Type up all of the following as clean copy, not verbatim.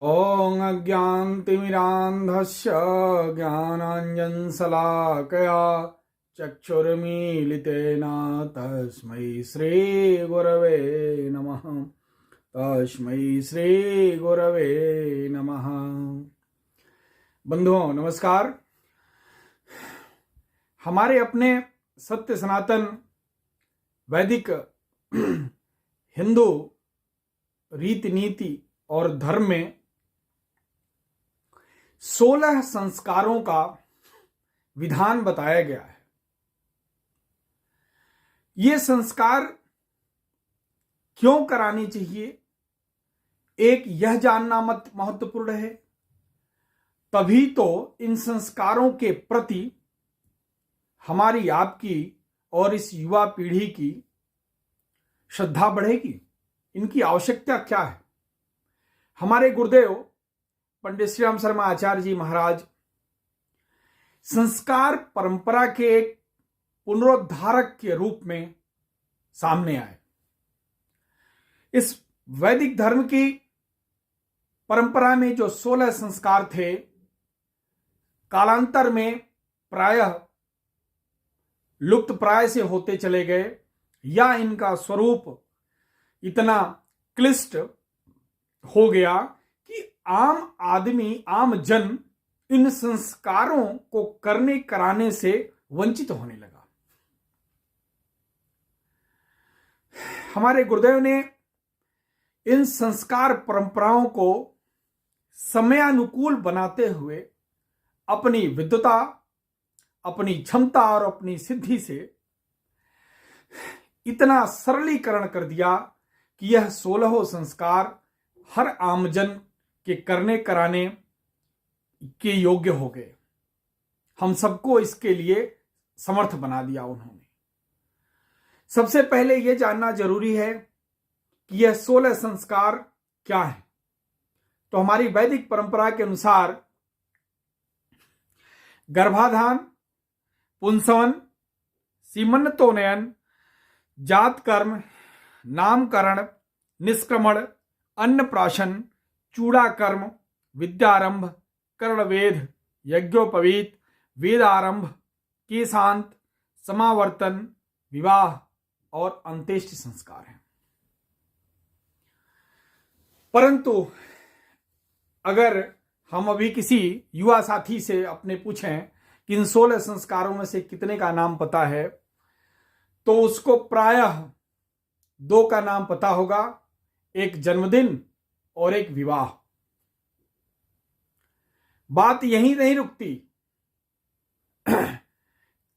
ॐ अज्ञानतिमिरान्धस्य ज्ञानाञ्जनशलाकया चक्षुर्मीलितेन तस्मै श्रीगुरवे नमः। तस्मै श्रीगुरवे नमः। बंधुओं नमस्कार। हमारे अपने सत्य सनातन वैदिक हिंदू रीति नीति और धर्म में 16 संस्कारों का विधान बताया गया है। ये संस्कार क्यों करानी चाहिए, एक यह जानना महत्वपूर्ण है। तभी तो इन संस्कारों के प्रति हमारी आपकी और इस युवा पीढ़ी की श्रद्धा बढ़ेगी। इनकी आवश्यकता क्या है। हमारे गुरुदेव पंडित श्री राम शर्मा आचार्य जी महाराज संस्कार परंपरा के एक पुनरुद्धारक के रूप में सामने आए। इस वैदिक धर्म की परंपरा में जो 16 संस्कार थे, कालांतर में प्रायः लुप्त प्राय से होते चले गए, या इनका स्वरूप इतना क्लिष्ट हो गया कि आम आदमी, आम जन इन संस्कारों को करने कराने से वंचित होने लगा। हमारे गुरुदेव ने इन संस्कार परंपराओं को समयानुकूल बनाते हुए अपनी विद्वता, अपनी क्षमता और अपनी सिद्धि से इतना सरलीकरण कर दिया कि यह 16 संस्कार हर आमजन के करने कराने के योग्य हो गए। हम सबको इसके लिए समर्थ बना दिया उन्होंने। सबसे पहले यह जानना जरूरी है कि यह 16 संस्कार क्या है। तो हमारी वैदिक परंपरा के अनुसार गर्भाधान, पुंसवन, सीमंतोन्नयन, जात कर्म, नामकरण, निष्क्रमण, अन्नप्राशन, चूड़ा कर्म, विद्यारंभ, कर्णवेद, यज्ञोपवीत, वेदारंभ, केशांत, समावर्तन, विवाह और अंत्येष्टि संस्कार हैं। परंतु अगर हम अभी किसी युवा साथी से अपने पूछें कि इन 16 संस्कारों में से कितने का नाम पता है, तो उसको प्रायः 2 का नाम पता होगा, एक जन्मदिन और एक विवाह। बात यही नहीं रुकती।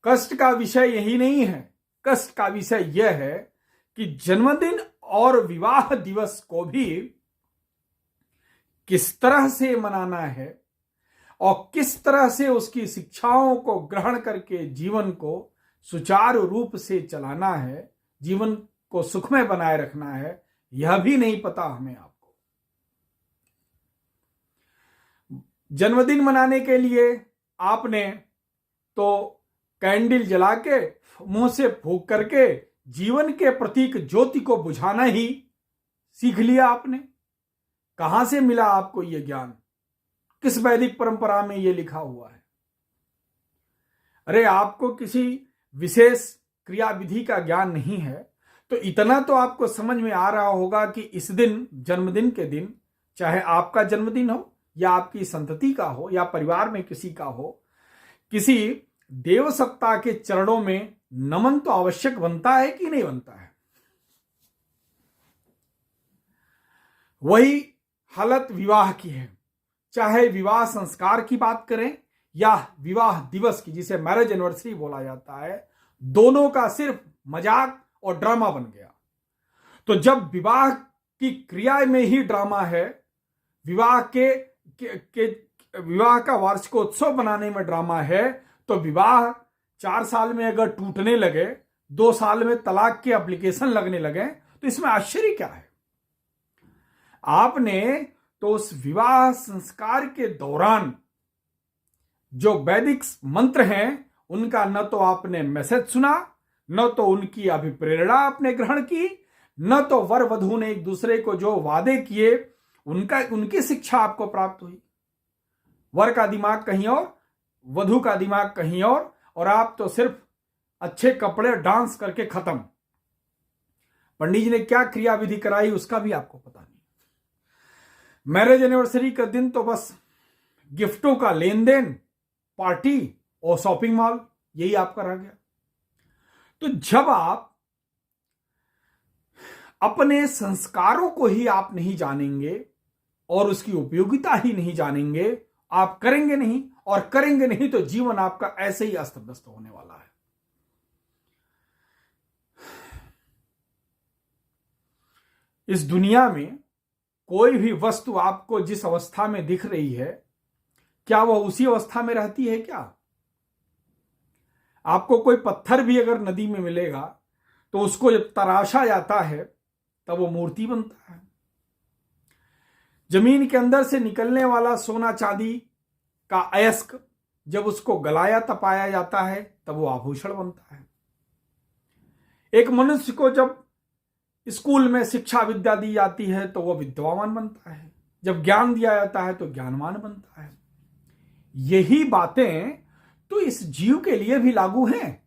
कष्ट का विषय यही नहीं है। कष्ट का विषय यह है कि जन्मदिन और विवाह दिवस को भी किस तरह से मनाना है और किस तरह से उसकी शिक्षाओं को ग्रहण करके जीवन को सुचारू रूप से चलाना है, जीवन को सुखमय बनाए रखना है, यह भी नहीं पता हमें आपको। जन्मदिन मनाने के लिए आपने तो कैंडल जला के मुंह से फूंक करके जीवन के प्रतीक ज्योति को बुझाना ही सीख लिया आपने। कहां से मिला आपको यह ज्ञान? किस वैदिक परंपरा में यह लिखा हुआ है? अरे आपको किसी विशेष क्रिया विधि का ज्ञान नहीं है तो इतना तो आपको समझ में आ रहा होगा कि इस दिन, जन्मदिन के दिन, चाहे आपका जन्मदिन हो या आपकी संतति का हो या परिवार में किसी का हो, किसी देव सत्ता के चरणों में नमन तो आवश्यक बनता है कि नहीं बनता है। वही हालत विवाह की है। चाहे विवाह संस्कार की बात करें या विवाह दिवस की, जिसे मैरिज एनिवर्सरी बोला जाता है, दोनों का सिर्फ मजाक और ड्रामा बन गया। तो जब विवाह की क्रिया में ही ड्रामा है, विवाह विवाह का वार्षिकोत्सव बनाने में ड्रामा है, तो विवाह 4 साल में अगर टूटने लगे, 2 साल में तलाक के एप्लीकेशन लगने लगे, तो इसमें आश्चर्य क्या है? आपने तो उस विवाह संस्कार के दौरान जो वैदिक मंत्र हैं, उनका न तो आपने मैसेज सुना, न तो उनकी अभिप्रेरणा आपने ग्रहण की, न तो वर वधू ने एक दूसरे को जो वादे किए उनकी शिक्षा आपको प्राप्त हुई। वर का दिमाग कहीं और, वधू का दिमाग कहीं और आप तो सिर्फ अच्छे कपड़े डांस करके खत्म। पंडित जी ने क्या क्रिया विधि कराई उसका भी आपको पता नहीं। मैरिज एनिवर्सरी का दिन तो बस गिफ्टों का लेन देन, पार्टी और शॉपिंग मॉल, यही आपका रह गया। तो जब आप अपने संस्कारों को ही आप नहीं जानेंगे और उसकी उपयोगिता ही नहीं जानेंगे, आप करेंगे नहीं, और करेंगे नहीं तो जीवन आपका ऐसे ही अस्त व्यस्त होने वाला है। इस दुनिया में कोई भी वस्तु आपको जिस अवस्था में दिख रही है, क्या वह उसी अवस्था में रहती है क्या? आपको कोई पत्थर भी अगर नदी में मिलेगा तो उसको जब तराशा जाता है तब वो मूर्ति बनता है। जमीन के अंदर से निकलने वाला सोना चांदी का अयस्क जब उसको गलाया तपाया जाता है तब वो आभूषण बनता है। एक मनुष्य को जब स्कूल में शिक्षा विद्या दी जाती है तो वो विद्वान बनता है, जब ज्ञान दिया जाता है तो ज्ञानवान बनता है। यही बातें तो इस जीव के लिए भी लागू हैं।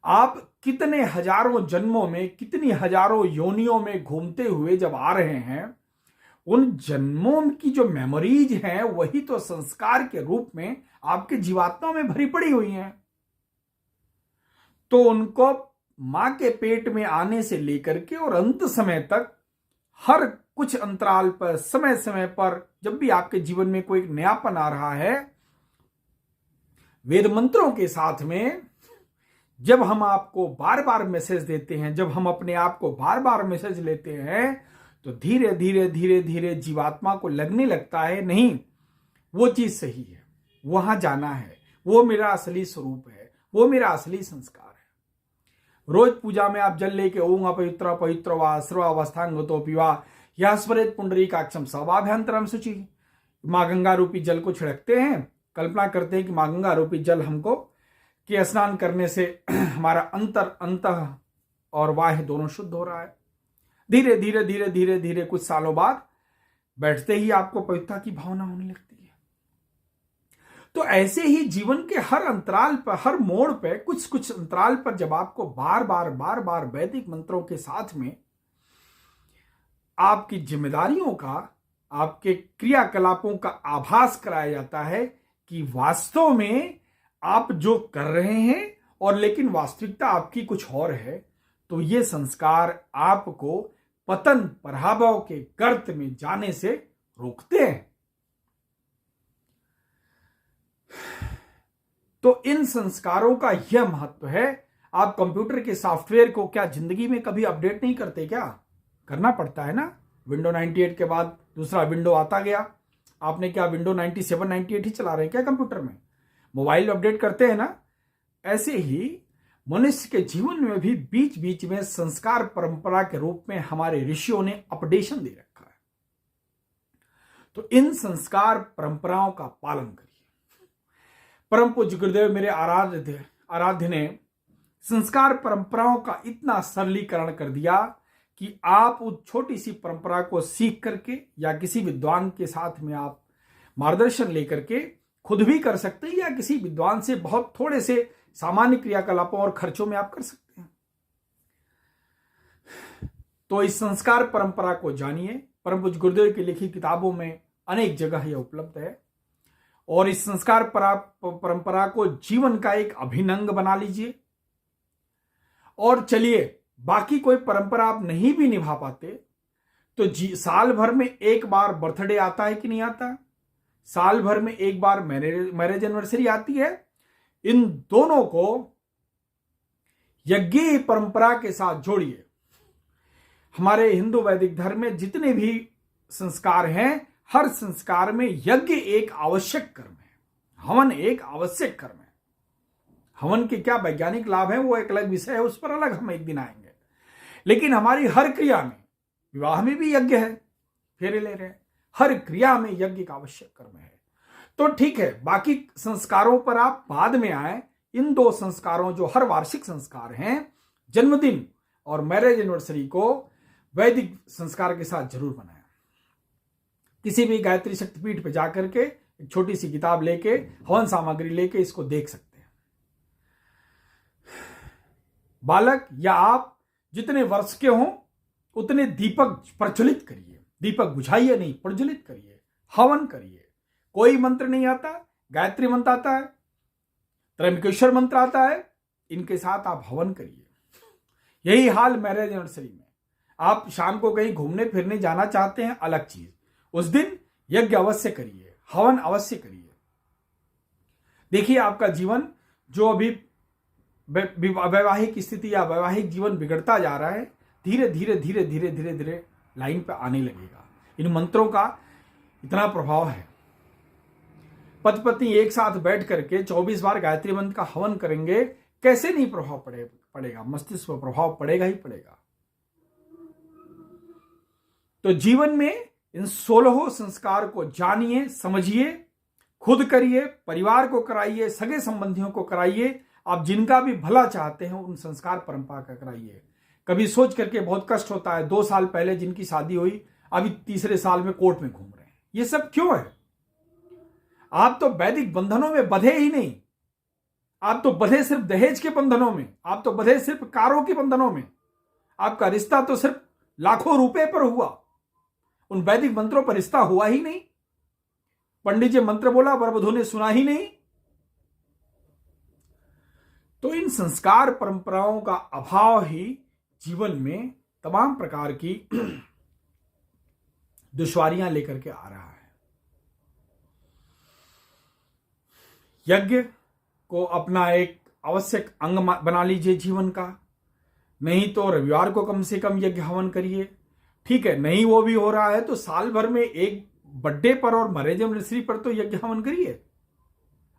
आप कितने हजारों जन्मों में, कितनी हजारों योनियों में घूमते हुए जब आ रहे हैं, उन जन्मों की जो मेमोरीज हैं वही तो संस्कार के रूप में आपके जीवात्मा में भरी पड़ी हुई हैं। तो उनको मां के पेट में आने से लेकर के और अंत समय तक हर कुछ अंतराल पर, समय समय पर जब भी आपके जीवन में कोई नयापन आ रहा है, वेद मंत्रों के साथ में जब हम आपको बार बार मैसेज देते हैं, जब हम अपने आप को बार बार मैसेज लेते हैं, तो धीरे धीरे धीरे धीरे जीवात्मा को लगने लगता है नहीं, वो चीज सही है, वहां जाना है, वो मेरा असली स्वरूप है, वो मेरा असली संस्कार है। रोज पूजा में आप जल लेके ओम अपवित्र पवित्र वा सर्वावस्थांगतो पिवा यह स्मरेत पुंडरीकाक्षम सर्वाभ्यंतरम शुचि। मां गंगा रूपी जल को छिड़कते हैं, कल्पना करते हैं कि मां गंगा रूपी जल हमको कि स्नान करने से हमारा अंतः और बाह्य दोनों शुद्ध हो रहा है। धीरे धीरे धीरे धीरे धीरे कुछ सालों बाद बैठते ही आपको पवित्रता की भावना होने लगती है। तो ऐसे ही जीवन के हर अंतराल पर, हर मोड़ पे, कुछ कुछ अंतराल पर जब आपको बार बार वैदिक मंत्रों के साथ में आपकी जिम्मेदारियों का, आपके क्रियाकलापों का आभास कराया जाता है कि वास्तव में आप जो कर रहे हैं और लेकिन वास्तविकता आपकी कुछ और है, तो ये संस्कार आपको पतन पराभव के गर्त में जाने से रोकते हैं। तो इन संस्कारों का यह महत्व है। आप कंप्यूटर के सॉफ्टवेयर को क्या जिंदगी में कभी अपडेट नहीं करते क्या? करना पड़ता है ना। विंडो 98 के बाद दूसरा विंडो आता गया, आपने क्या विंडो 97 98 ही चला रहे हैं क्या कंप्यूटर में? मोबाइल अपडेट करते हैं ना। ऐसे ही मनुष्य के जीवन में भी बीच बीच में संस्कार परंपरा के रूप में हमारे ऋषियों ने अपडेशन दे रखा है। तो इन संस्कार परंपराओं का पालन करिए। परम पूज्य गुरुदेव मेरे आराध्य ने संस्कार परंपराओं का इतना सरलीकरण कर दिया कि आप उस छोटी सी परंपरा को सीख करके या किसी विद्वान के साथ में आप मार्गदर्शन लेकर के खुद भी कर सकते हैं, या किसी विद्वान से बहुत थोड़े से सामान्य क्रियाकलापों और खर्चों में आप कर सकते हैं। तो इस संस्कार परंपरा को जानिए। परम पूज्य गुरुदेव की लिखी किताबों में अनेक जगह यह उपलब्ध है, और इस संस्कार परंपरा को जीवन का एक अभिन्न अंग बना लीजिए। और चलिए, बाकी कोई परंपरा आप नहीं भी निभा पाते तो साल भर में एक बार बर्थडे आता है कि नहीं आता, साल भर में एक बार मैरिज एनिवर्सरी आती है। इन दोनों को यज्ञ परंपरा के साथ जोड़िए। हमारे हिंदू वैदिक धर्म में जितने भी संस्कार हैं, हर संस्कार में यज्ञ एक आवश्यक कर्म है, हवन एक आवश्यक कर्म है। हवन के क्या वैज्ञानिक लाभ है वो एक अलग विषय है, उस पर अलग हम एक दिन आएंगे। लेकिन हमारी हर क्रिया में, विवाह में भी यज्ञ है, फेरे ले रहे हैं, हर क्रिया में यज्ञ का आवश्यक कर्म है। तो ठीक है, बाकी संस्कारों पर आप बाद में आए। इन दो संस्कारों जो हर वार्षिक संस्कार हैं, जन्मदिन और मैरिज एनिवर्सरी को वैदिक संस्कार के साथ जरूर बनाया। किसी भी गायत्री शक्तिपीठ पे जाकर के एक छोटी सी किताब लेके, हवन सामग्री लेके इसको देख सकते हैं। बालक या आप जितने वर्ष के हों उतने दीपक प्रज्वलित करिए, दीपक बुझाइए नहीं, प्रज्वलित करिए, हवन करिए। कोई मंत्र नहीं आता, गायत्री मंत्र आता है, त्र्यंबकेश्वर मंत्र आता है, इनके साथ आप हवन करिए। यही हाल मैरिज एनिवर्सरी में। आप शाम को कहीं घूमने फिरने जाना चाहते हैं, अलग चीज, उस दिन यज्ञ अवश्य करिए, हवन अवश्य करिए। देखिए आपका जीवन जो अभी वैवाहिक स्थिति या वैवाहिक जीवन बिगड़ता जा रहा है, धीरे धीरे धीरे धीरे धीरे धीरे लाइन पे आने लगेगा। इन मंत्रों का इतना प्रभाव है। पति पत्नी एक साथ बैठ करके 24 बार गायत्री मंत्र का हवन करेंगे, कैसे नहीं प्रभाव पड़ेगा, मस्तिष्क पर प्रभाव पड़ेगा ही पड़ेगा। तो जीवन में इन 16 संस्कार को जानिए, समझिए, खुद करिए, परिवार को कराइए, सगे संबंधियों को कराइए। आप जिनका भी भला चाहते हैं उन संस्कार परंपरा का कराइए। कभी सोच करके बहुत कष्ट होता है, 2 साल पहले जिनकी शादी हुई अभी तीसरे साल में कोर्ट में घूम रहे हैं। ये सब क्यों है? आप तो वैदिक बंधनों में बंधे ही नहीं, आप तो बंधे सिर्फ दहेज के बंधनों में, आप तो बंधे सिर्फ कारों के बंधनों में। आपका रिश्ता तो सिर्फ लाखों रुपए पर हुआ, उन वैदिक मंत्रों पर रिश्ता हुआ ही नहीं। पंडित जी मंत्र बोला, वरवधू ने सुना ही नहीं। तो इन संस्कार परंपराओं का अभाव ही जीवन में तमाम प्रकार की दुश्वारियां लेकर के आ रहा है। यज्ञ को अपना एक आवश्यक अंग बना लीजिए जीवन का। नहीं तो रविवार को कम से कम यज्ञ हवन करिए। ठीक है, नहीं वो भी हो रहा है तो साल भर में एक बर्थडे पर और मैरिज एनिवर्सरी पर तो यज्ञ हवन करिए।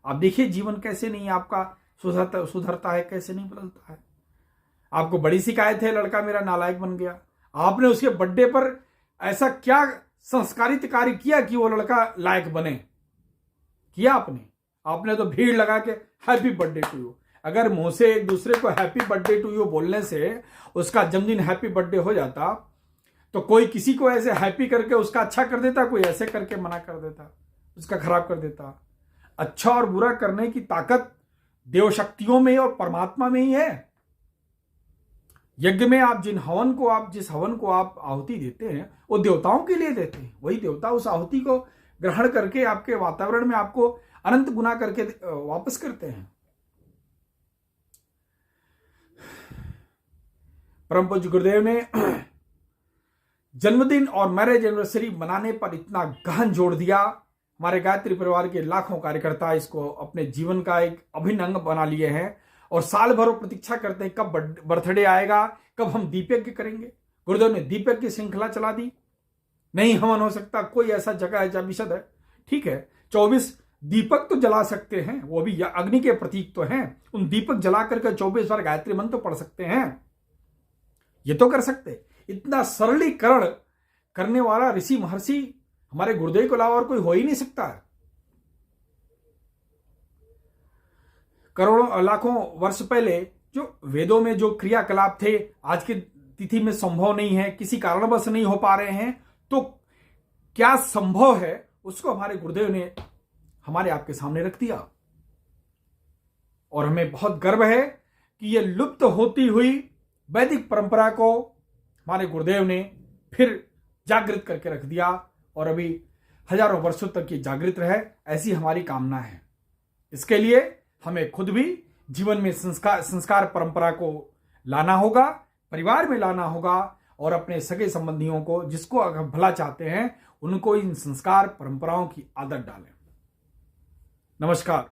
आप देखिए जीवन कैसे नहीं आपका सुधरता है, कैसे नहीं बदलता है। आपको बड़ी शिकायत है लड़का मेरा नालायक बन गया, आपने उसके बर्थडे पर ऐसा क्या संस्कारित कार्य किया कि वो लड़का लायक बने? किया आपने तो भीड़ लगा के हैप्पी बर्थडे टू यू। अगर मुंह से एक दूसरे को हैप्पी बर्थडे टू यू बोलने से उसका जन्मदिन हैप्पी बर्थडे हो जाता तो कोई किसी को ऐसे हैप्पी करके उसका अच्छा कर देता, कोई ऐसे करके मना कर देता, उसका खराब कर देता। अच्छा और बुरा करने की ताकत देव शक्तियों में और परमात्मा में ही है। यज्ञ में आप जिस हवन को आप आहुति देते हैं वो देवताओं के लिए देते हैं। वही देवता उस आहुति को ग्रहण करके आपके वातावरण में आपको अनंत गुना करके वापस करते हैं। परम पूज्य गुरुदेव ने जन्मदिन और मैरिज एनिवर्सरी मनाने पर इतना गहन जोर दिया। हमारे गायत्री परिवार के लाखों कार्यकर्ता इसको अपने जीवन का एक अभिन्न अंग बना लिए हैं और साल भर प्रतीक्षा करते हैं कब बर्थडे आएगा, कब हम दीपयज्ञ करेंगे। गुरुदेव ने दीपयज्ञ की श्रृंखला चला दी। नहीं हवन हो सकता, कोई ऐसा जगह है जहां विशद है, ठीक है, 24 दीपक तो जला सकते हैं, वो भी अग्नि के प्रतीक तो हैं। उन दीपक जला करके 24 बार गायत्री मंत्र तो पढ़ सकते हैं, ये तो कर सकते। इतना सरलीकरण करने वाला ऋषि महर्षि हमारे गुरुदेव के अलावा और कोई हो ही नहीं सकता है। करोड़ों लाखों वर्ष पहले जो वेदों में जो क्रियाकलाप थे आज की तिथि में संभव नहीं है, किसी कारणवश नहीं हो पा रहे हैं, तो क्या संभव है उसको हमारे गुरुदेव ने हमारे आपके सामने रख दिया। और हमें बहुत गर्व है कि यह लुप्त होती हुई वैदिक परंपरा को हमारे गुरुदेव ने फिर जागृत करके रख दिया और अभी हजारों वर्षों तक ये जागृत रहे, ऐसी हमारी कामना है। इसके लिए हमें खुद भी जीवन में संस्कार परंपरा को लाना होगा, परिवार में लाना होगा और अपने सगे संबंधियों को जिसको अगर भला चाहते हैं उनको इन संस्कार परंपराओं की आदत डालें। नमस्कार।